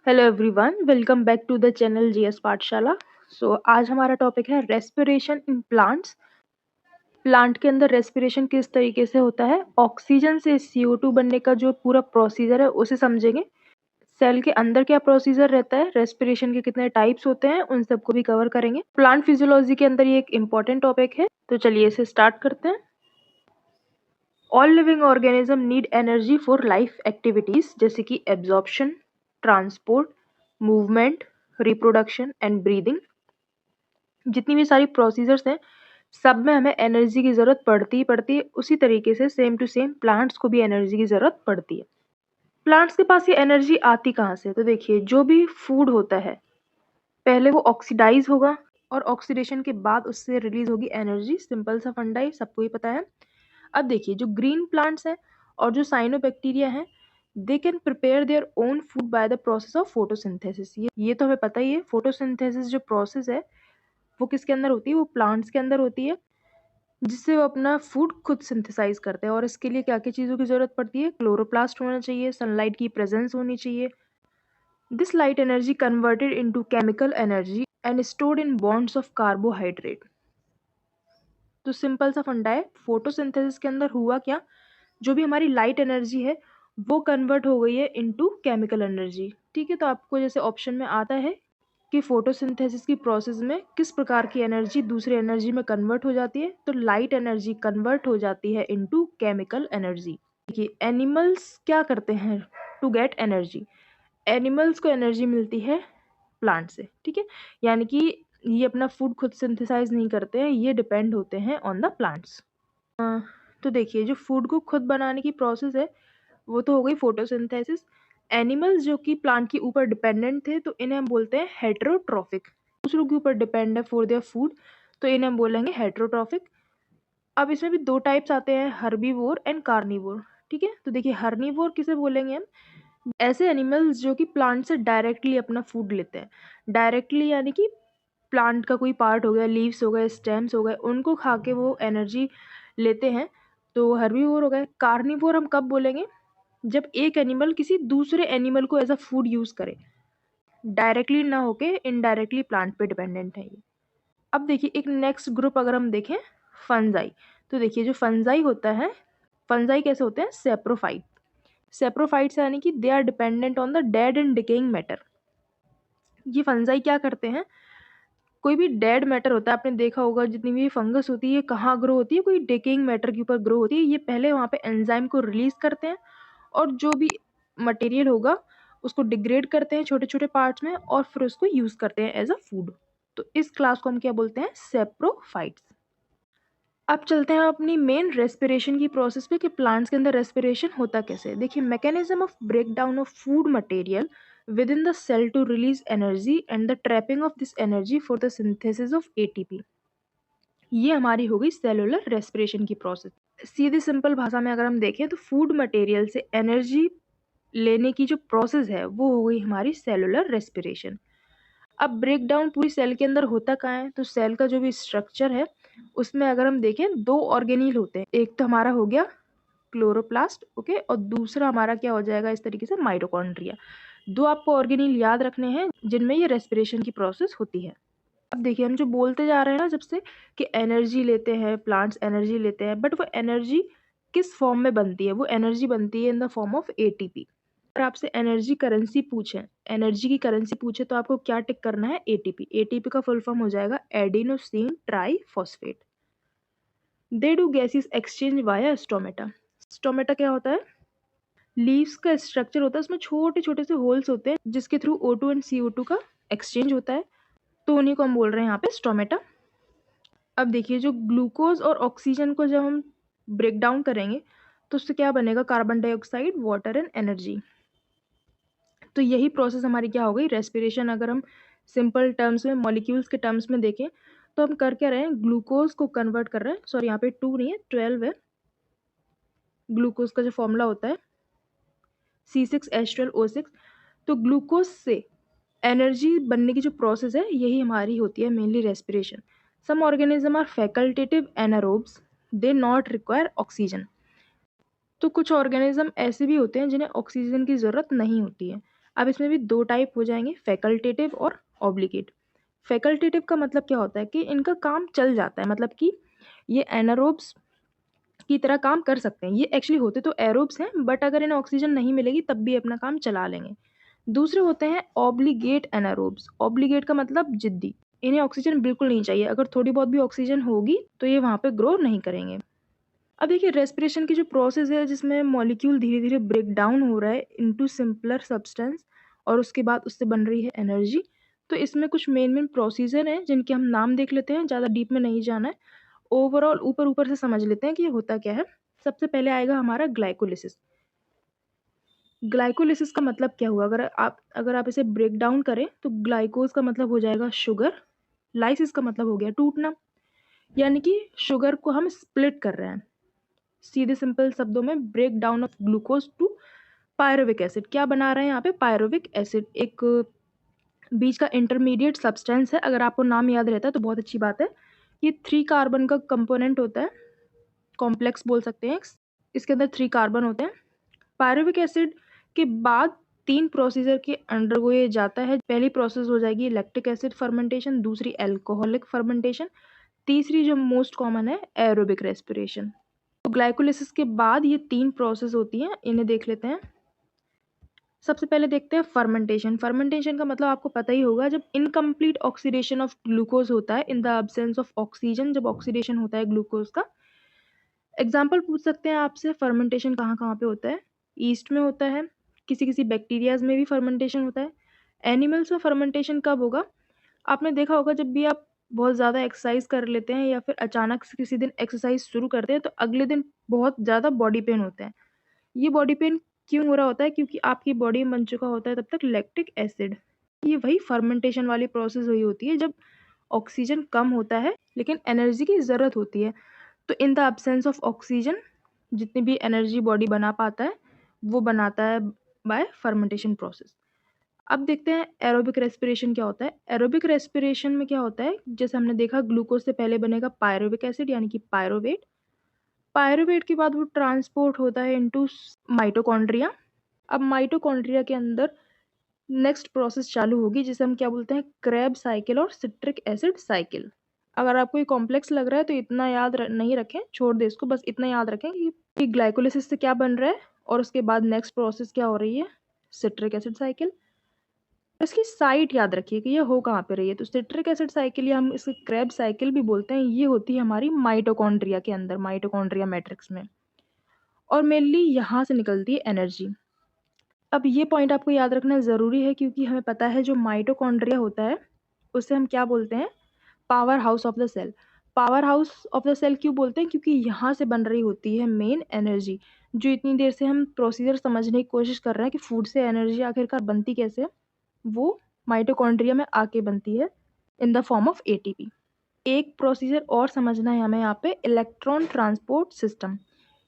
Hello everyone, welcome back to the channel GS Pathshala. आज हमारा topic है रेस्पिरेशन इन प्लांट्स। प्लांट के अंदर रेस्पिरेशन किस तरीके से होता है, ऑक्सीजन से CO2 बनने का जो पूरा प्रोसीजर है उसे समझेंगे। सेल के अंदर क्या प्रोसीजर रहता है, रेस्पिरेशन के कितने टाइप्स होते हैं, उन सबको भी कवर करेंगे। प्लांट फिजियोलॉजी के अंदर ये एक इम्पॉर्टेंट टॉपिक है, तो चलिए इसे स्टार्ट करते हैं। All living organism need energy for life activities, जैसे कि absorption, transport, movement, reproduction and breathing. जितनी भी सारी प्रोसीजर्स हैं, सब में हमें एनर्जी की ज़रूरत पड़ती ही पड़ती है। उसी तरीके से सेम टू सेम प्लांट्स को भी एनर्जी की ज़रूरत पड़ती है। प्लांट्स के पास ये एनर्जी आती कहाँ से? तो देखिए, जो भी फूड होता है पहले वो ऑक्सीडाइज होगा और ऑक्सीडेशन के बाद उससे रिलीज होगी एनर्जी। सिंपल सा फंडा है, सबको ही पता है। अब देखिए, जो ग्रीन प्लांट्स हैं और जो साइनोबैक्टीरिया हैं, they can prepare their own food by the process of photosynthesis. ये तो हमें पता ही है। फोटोसिंथेसिस जो प्रोसेस है वो किसके अंदर होती है? वो प्लांट्स के अंदर होती है, जिससे वो अपना फूड खुद सिंथेसाइज करते हैं। और इसके लिए क्या क्या चीज़ों की ज़रूरत पड़ती है? क्लोरोप्लास्ट होना चाहिए, सनलाइट की प्रेजेंस होनी चाहिए। This light energy converted into chemical energy and stored in bonds of carbohydrate. तो सिंपल सा फंडा है, फोटोसिंथेसिस के अंदर हुआ क्या, जो भी हमारी लाइट एनर्जी है वो कन्वर्ट हो गई है इनटू केमिकल एनर्जी। ठीक है, तो आपको जैसे ऑप्शन में आता है कि फोटोसिंथेसिस की प्रोसेस में किस प्रकार की एनर्जी दूसरी एनर्जी में कन्वर्ट हो जाती है, तो लाइट एनर्जी कन्वर्ट हो जाती है इनटू केमिकल एनर्जी। देखिए, एनिमल्स क्या करते हैं टू गेट एनर्जी? एनिमल्स को एनर्जी मिलती है प्लांट से। ठीक है, यानी कि ये अपना फूड खुद सिंथेसाइज नहीं करते हैं, ये डिपेंड होते हैं ऑन द प्लांट्स। तो देखिए, जो फूड को खुद बनाने की प्रोसेस है वो तो हो गई फोटोसिंथेसिस। एनिमल्स जो कि प्लांट के ऊपर डिपेंडेंट थे, तो इन्हें हम बोलते हैं हेटेरोट्रॉफिक। दूसरों के ऊपर डिपेंड है फॉर देयर फूड, तो इन्हें हम बोलेंगे हेटेरोट्रॉफिक। अब इसमें भी दो टाइप्स आते हैं, हर्बीवोर एंड कार्निवोर। ठीक है, तो देखिए, हर्बीवोर किसे बोलेंगे हम? ऐसे एनिमल्स जो कि प्लांट से डायरेक्टली अपना फूड लेते हैं। डायरेक्टली यानी कि प्लांट का कोई पार्ट हो गया, लीव्स हो गए, स्टेम्स हो गए, उनको खा के वो एनर्जी लेते हैं, तो हर्बीवोर हो गए। कार्निवोर हम कब बोलेंगे? जब एक एनिमल किसी दूसरे एनिमल को एज अ फूड यूज करे, डायरेक्टली ना होके इनडायरेक्टली प्लांट पे डिपेंडेंट है ये। अब देखिए, एक नेक्स्ट ग्रुप अगर हम देखें, फंजाई। तो देखिए, जो फंजाई होता है, फंजाई कैसे होते हैं? सेप्रोफाइट। सेप्रोफाइट्स यानी कि they are dependent on the dead and decaying matter. ये फंजाई क्या करते हैं? कोई भी डेड मैटर होता है, आपने देखा होगा जितनी भी फंगस होती है कहाँ ग्रो होती है? कोई डिकेइंग मैटर के ऊपर ग्रो होती है। ये पहले वहाँ पे एंजाइम को रिलीज करते हैं और जो भी मटेरियल होगा उसको डिग्रेड करते हैं छोटे छोटे पार्ट्स में, और फिर उसको यूज करते हैं एज अ फूड। तो इस क्लास को हम क्या बोलते हैं? सेप्रोफाइट्स। अब चलते हैं अपनी मेन रेस्पिरेशन की प्रोसेस पे कि प्लांट्स के अंदर रेस्पिरेशन होता कैसे है। देखिए, mechanism of break down of food material within the cell to release energy and the trapping of this energy for the synthesis of ATP। ये हमारी हो गई सेलुलर रेस्पिरेशन की प्रोसेस। सीधी सिंपल भाषा में अगर हम देखें तो फूड मटेरियल से एनर्जी लेने की जो प्रोसेस है वो हो गई हमारी सेलुलर रेस्पिरेशन। अब ब्रेक डाउन पूरी सेल के अंदर होता कहाँ है? तो सेल का जो भी स्ट्रक्चर है उसमें अगर हम देखें, दो ऑर्गेनील होते हैं। एक तो हमारा हो गया क्लोरोप्लास्ट, ओके, और दूसरा हमारा क्या हो जाएगा इस तरीके से? माइटोकॉन्ड्रिया। दो आपको ऑर्गेनील याद रखने हैं जिनमें ये रेस्पिरेशन की प्रोसेस होती है। अब देखिए, हम जो बोलते जा रहे हैं ना जब से कि एनर्जी लेते हैं प्लांट्स, एनर्जी लेते हैं, बट वो एनर्जी किस फॉर्म में बनती है? वो एनर्जी बनती है in the form of ATP। अगर आपसे एनर्जी करेंसी पूछे, एनर्जी की करेंसी पूछे, तो आपको क्या टिक करना है? ATP। ATP का फुल फॉर्म हो जाएगा adenosine triphosphate. They do gases exchange via stomata. Stomata क्या होता है? लीव्स का स्ट्रक्चर होता है, उसमें छोटे छोटे से होल्स होते हैं जिसके थ्रू O2 एंड CO2 का एक्सचेंज होता है, तो उन्हीं को हम बोल रहे हैं यहाँ पे स्टोमेटा। अब देखिए, जो ग्लूकोज और ऑक्सीजन को जब हम ब्रेक डाउन करेंगे तो उससे क्या बनेगा? Carbon dioxide, water and energy. तो यही प्रोसेस हमारी क्या हो गई? रेस्पिरेशन। अगर हम सिंपल टर्म्स में, मॉलिक्यूल्स के टर्म्स में देखें तो हम कर क्या रहे हैं? ग्लूकोज को कन्वर्ट कर रहे हैं। सॉरी, यहाँ पे 2 नहीं है, 12 है। ग्लूकोज का जो फॉर्मूला होता है C6H12O6। तो ग्लूकोज से एनर्जी बनने की जो प्रोसेस है यही हमारी होती है mainly respiration. Some organism are facultative anaerobes, they not require oxygen. तो कुछ ऑर्गेनिज्म ऐसे भी होते हैं जिन्हें ऑक्सीजन की ज़रूरत नहीं होती है। अब इसमें भी 2 टाइप हो जाएंगे, फैकल्टेटिव और ऑब्लिगेट। फैकल्टेटिव का मतलब क्या होता है कि इनका काम चल जाता है, मतलब कि ये एनारोब्स की तरह काम कर सकते हैं। ये एक्चुअली होते तो एरोब्स हैं, बट अगर इन्हें ऑक्सीजन नहीं मिलेगी तब भी अपना काम चला लेंगे। दूसरे होते हैं ऑब्लिगेट एनारोब्स। ऑब्लिगेट का मतलब जिद्दी, इन्हें ऑक्सीजन बिल्कुल नहीं चाहिए, अगर थोड़ी बहुत भी ऑक्सीजन होगी तो ये वहाँ पे ग्रो नहीं करेंगे। अब देखिए रेस्पिरेशन की जो प्रोसेस है जिसमें मॉलिक्यूल धीरे धीरे ब्रेक डाउन हो रहा है इनटू सिंपलर सब्सटेंस और उसके बाद उससे बन रही है एनर्जी। तो इसमें कुछ मेन प्रोसीजर हैं जिनके हम नाम देख लेते हैं, ज़्यादा डीप में नहीं जाना है, ओवरऑल ऊपर ऊपर से समझ लेते हैं कि ये होता क्या है। सबसे पहले आएगा हमारा ग्लाइकोलिसिस। ग्लाइकोलिसिस का मतलब क्या हुआ, अगर आप इसे ब्रेक डाउन करें तो ग्लाइकोज का मतलब हो जाएगा शुगर, लाइसिस का मतलब हो गया टूटना, यानी कि शुगर को हम स्प्लिट कर रहे हैं। सीधे सिंपल शब्दों में break down of glucose to pyruvic acid. क्या बना रहे हैं यहाँ पे, पायरोविक एसिड, एक बीच का इंटरमीडिएट सब्सटेंस है। अगर आपको नाम याद रहता है तो बहुत अच्छी बात है। ये 3 कार्बन का कंपोनेंट होता है, कॉम्प्लेक्स बोल सकते हैं। इसके अंदर 3 कार्बन होते हैं। पायरुविक एसिड के बाद 3 प्रोसीजर के अंडरगो ये जाता है। पहली प्रोसेस हो जाएगी लैक्टिक एसिड फर्मेंटेशन, दूसरी अल्कोहलिक फर्मेंटेशन, तीसरी जो मोस्ट कॉमन है एरोबिक रेस्पिरेशन। तो ग्लाइकोलिसिस के बाद ये 3 प्रोसेस होती हैं, इन्हें देख लेते हैं। सबसे पहले देखते हैं फर्मेंटेशन। फर्मेंटेशन का मतलब आपको पता ही होगा, जब इनकम्प्लीट ऑक्सीडेशन ऑफ ग्लूकोज होता है in the absence of oxygen, जब ऑक्सीडेशन होता है ग्लूकोज का। एग्जाम्पल पूछ सकते हैं आपसे, फर्मेंटेशन कहाँ कहाँ पे होता है। ईस्ट में होता है, किसी किसी बैक्टीरियाज में भी फर्मेंटेशन होता है। एनिमल्स में फर्मेंटेशन कब होगा, आपने देखा होगा जब भी आप बहुत ज़्यादा एक्सरसाइज कर लेते हैं या फिर अचानक से किसी दिन एक्सरसाइज शुरू करते हैं तो अगले दिन बहुत ज़्यादा बॉडी पेन होता है। ये बॉडी पेन क्यों हो रहा होता है, क्योंकि आपकी बॉडी में बन चुका होता है तब तक लैक्टिक एसिड। ये वही फर्मेंटेशन वाली प्रोसेस हुई होती है जब ऑक्सीजन कम होता है लेकिन एनर्जी की ज़रूरत होती है। तो in the absence of oxygen जितनी भी एनर्जी बॉडी बना पाता है वो बनाता है बाय फर्मेंटेशन प्रोसेस। अब देखते हैं एरोबिक रेस्पिरेशन क्या होता है। एरोबिक रेस्पिरेशन में क्या होता है, जैसे हमने देखा ग्लूकोज से पहले बनेगा पायरुविक एसिड यानी कि पायरोवेट। पायरोवेट के बाद वो ट्रांसपोर्ट होता है इनटू माइटोकॉन्ड्रिया। अब माइटोकॉन्ड्रिया के अंदर नेक्स्ट प्रोसेस चालू होगी जिसे हम क्या बोलते हैं, क्रेब साइकिल और सिट्रिक एसिड साइकिल। अगर आपको ये कॉम्प्लेक्स लग रहा है तो इतना याद नहीं रखें, छोड़ दे इसको, बस इतना याद रखें कि ग्लाइकोलिसिस से क्या बन रहा है और उसके बाद नेक्स्ट प्रोसेस क्या हो रही है, सिट्रिक एसिड साइकिल। इसकी साइट याद रखिए कि ये हो कहाँ पे रही है। तो सिट्रिक एसिड साइकिल या हम इसे क्रेब साइकिल भी बोलते हैं, ये होती है हमारी माइटोकॉन्ड्रिया के अंदर, माइटोकॉन्ड्रिया मैट्रिक्स में, और मेनली यहाँ से निकलती है एनर्जी। अब ये पॉइंट आपको याद रखना ज़रूरी है क्योंकि हमें पता है जो माइटोकॉन्ड्रिया होता है उसे हम क्या बोलते हैं, power house of the cell. Power house of the cell क्यों बोलते हैं, क्योंकि यहाँ से बन रही होती है मेन एनर्जी। जो इतनी देर से हम प्रोसीजर समझने की कोशिश कर रहे हैं कि फूड से एनर्जी आखिरकार बनती कैसे है, वो माइटोकॉन्ड्रिया में आके बनती है in the form of ATP. एक प्रोसीजर और समझना है हमें यहाँ पे, इलेक्ट्रॉन ट्रांसपोर्ट सिस्टम।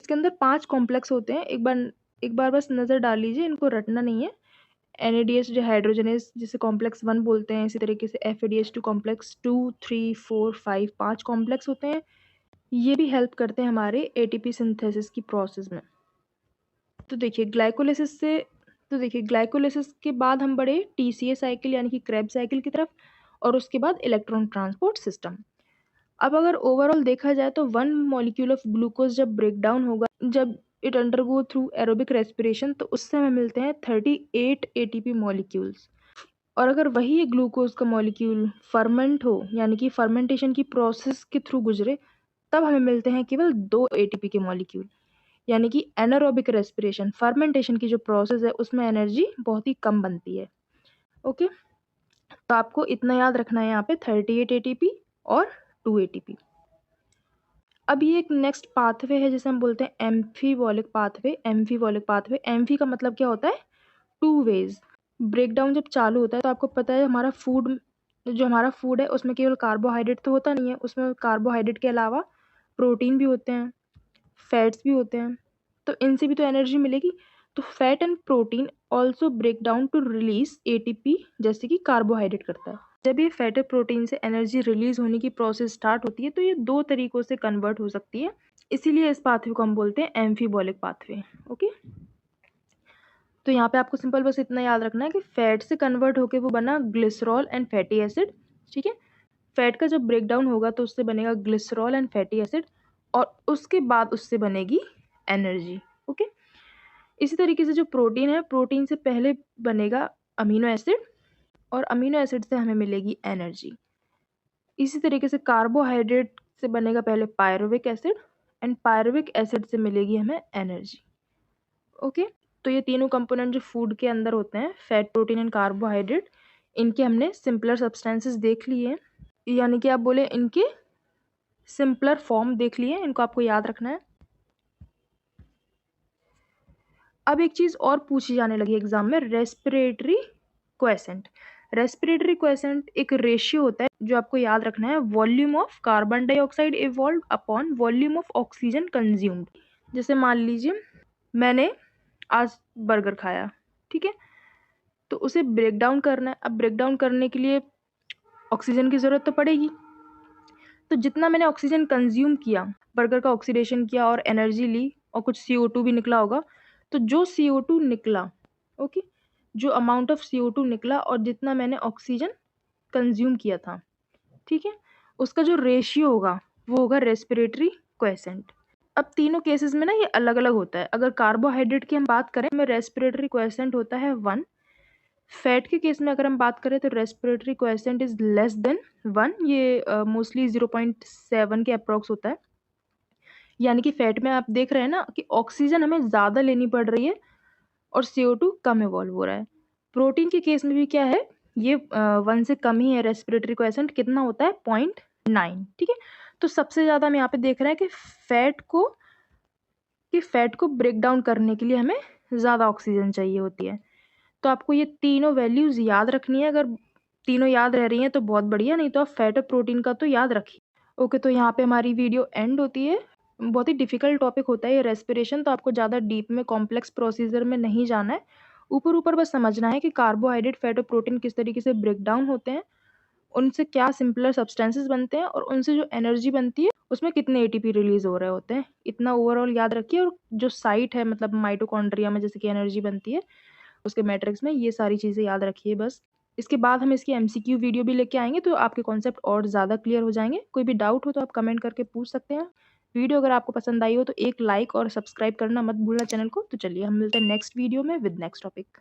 इसके अंदर 5 कॉम्प्लेक्स होते हैं, एक बार बस नज़र डाल लीजिए, इनको रटना नहीं है। NADH जो हाइड्रोजनेस जिसे कॉम्प्लेक्स 1 बोलते हैं, इसी तरीके से FADH2 कॉम्प्लेक्स 2, 3, 4, 5 5 कॉम्प्लेक्स होते हैं। ये भी हेल्प करते हैं हमारे एटीपी सिंथेसिस की प्रोसेस में। तो देखिए ग्लाइकोलिसिस के बाद हम बढ़े TCA साइकिल यानी कि क्रेब साइकिल की तरफ, और उसके बाद इलेक्ट्रॉन ट्रांसपोर्ट सिस्टम। अब अगर ओवरऑल देखा जाए तो 1 मॉलिक्यूल ऑफ ग्लूकोज जब ब्रेक डाउन होगा, जब it undergo through aerobic respiration, तो उससे हमें मिलते हैं 38 ATP मॉलिक्यूल्स। और अगर वही ग्लूकोज का मॉलिक्यूल फर्मेंट हो यानी कि फर्मेंटेशन की प्रोसेस के थ्रू गुजरे, तब हमें मिलते हैं केवल 2 ATP के मॉलिक्यूल। यानी कि एनारोबिक रेस्पिरेशन, फर्मेंटेशन की जो प्रोसेस है उसमें एनर्जी बहुत ही कम बनती है। ओके, तो आपको इतना याद रखना है यहाँ पे, 38 ATP और 2 ATP। अब ये एक नेक्स्ट पाथवे है जिसे हम बोलते हैं amphibolic pathway. Amphibolic pathway, amphi का मतलब क्या होता है, 2 वेज। ब्रेकडाउन जब चालू होता है तो आपको पता है हमारा फूड है उसमें केवल कार्बोहाइड्रेट तो होता नहीं है, उसमें कार्बोहाइड्रेट के अलावा प्रोटीन भी होते हैं, फैट्स भी होते हैं, तो इनसे भी तो एनर्जी मिलेगी। तो fat and protein also break down to release ATP, जैसे कि कार्बोहाइड्रेट करता है। जब ये फैट और प्रोटीन से एनर्जी रिलीज होने की प्रोसेस स्टार्ट होती है तो ये 2 तरीकों से कन्वर्ट हो सकती है, इसीलिए इस पाथवे को हम बोलते हैं एम्फीबॉलिक पाथवे। ओके, तो यहाँ पे आपको सिंपल बस इतना याद रखना है कि फैट से कन्वर्ट होके वो बना ग्लिसरॉल एंड फैटी एसिड, ठीक है। फैट का जब ब्रेकडाउन होगा तो उससे बनेगा ग्लिसरॉल एंड फैटी एसिड और उसके बाद उससे बनेगी एनर्जी, ओके। इसी तरीके से जो प्रोटीन है, प्रोटीन से पहले बनेगा अमीनो एसिड और अमीनो एसिड से हमें मिलेगी एनर्जी। इसी तरीके से कार्बोहाइड्रेट से बनेगा पहले pyruvic acid and pyruvic acid से मिलेगी हमें एनर्जी, ओके। तो ये तीनों कंपोनेंट जो फूड के अंदर होते हैं, फैट, प्रोटीन एंड कार्बोहाइड्रेट, इनके हमने सिंपलर सब्सटेंसेस देख लिए, यानी कि आप बोले इनके सिंपलर फॉर्म देख लिए, इनको आपको याद रखना है। अब एक चीज़ और पूछी जाने लगी एग्जाम में, रेस्पिरेटरी क्वेसेंट। रेस्पिरेटरी क्वेसेंट एक रेशियो होता है जो आपको याद रखना है, volume of carbon dioxide evolve upon volume of oxygen consumed. जैसे मान लीजिए मैंने आज बर्गर खाया, ठीक है, तो उसे ब्रेक डाउन करना है। अब ब्रेक डाउन करने के लिए ऑक्सीजन की ज़रूरत तो पड़ेगी, तो जितना मैंने ऑक्सीजन कंज्यूम किया, बर्गर का ऑक्सीडेशन किया और एनर्जी ली और कुछ CO2 भी निकला होगा, तो जो CO2 निकला, ओके, जो अमाउंट ऑफ CO2 निकला और जितना मैंने ऑक्सीजन कंज्यूम किया था, ठीक है, उसका जो रेशियो होगा वो होगा रेस्पिरेटरी क्वेसेंट। अब तीनों केसेस में ना ये अलग अलग होता है। अगर कार्बोहाइड्रेट की हम बात करें में रेस्पिरेटरी क्वेसेंट होता है 1। फैट के केस में अगर हम बात करें तो respiratory quiescent is less than 1, ये मोस्टली 0.7 के अप्रॉक्स होता है। यानी कि फैट में आप देख रहे हैं ना कि ऑक्सीजन हमें ज़्यादा लेनी पड़ रही है और CO2 कम इवॉल्व हो रहा है। प्रोटीन के केस में भी क्या है, ये 1 से कम ही है रेस्पिरेटरी क्वेसेंट, कितना होता है 0.9, ठीक है। तो सबसे ज़्यादा हम यहाँ पे देख रहे हैं कि फैट को ब्रेक डाउन करने के लिए हमें ज़्यादा ऑक्सीजन चाहिए होती है। तो आपको ये तीनों वैल्यूज़ याद रखनी है। अगर तीनों याद रह रही हैं तो बहुत बढ़िया, नहीं तो आप फैट और प्रोटीन का तो याद रखिए। ओके, तो यहाँ पे हमारी वीडियो एंड होती है। बहुत ही डिफ़िकल्ट टॉपिक होता है ये रेस्पिरेशन, तो आपको ज़्यादा डीप में कॉम्प्लेक्स प्रोसीजर में नहीं जाना है। ऊपर-ऊपर बस समझना है कि कार्बोहाइड्रेट, फैट और प्रोटीन किस तरीके से ब्रेक डाउन होते हैं, उनसे क्या सिंपलर सब्सटेंसेस बनते हैं और उनसे जो एनर्जी बनती है उसमें कितने एटीपी रिलीज़ हो रहे होते हैं। इतना ओवरऑल याद रखिए और जो साइट है मतलब माइटोकॉन्ड्रिया में जैसे कि एनर्जी बनती है, उसके मैट्रिक्स में ये सारी चीज़ें याद रखिए बस। इसके बाद हम इसकी MCQ वीडियो भी लेके आएँगे तो आपके कॉन्सेप्ट और ज़्यादा क्लियर हो जाएँगे। कोई भी डाउट हो तो आप कमेंट करके पूछ सकते हैं। वीडियो अगर आपको पसंद आई हो तो एक लाइक और सब्सक्राइब करना मत भूलना चैनल को। तो चलिए हम मिलते हैं नेक्स्ट वीडियो में विद नेक्स्ट टॉपिक।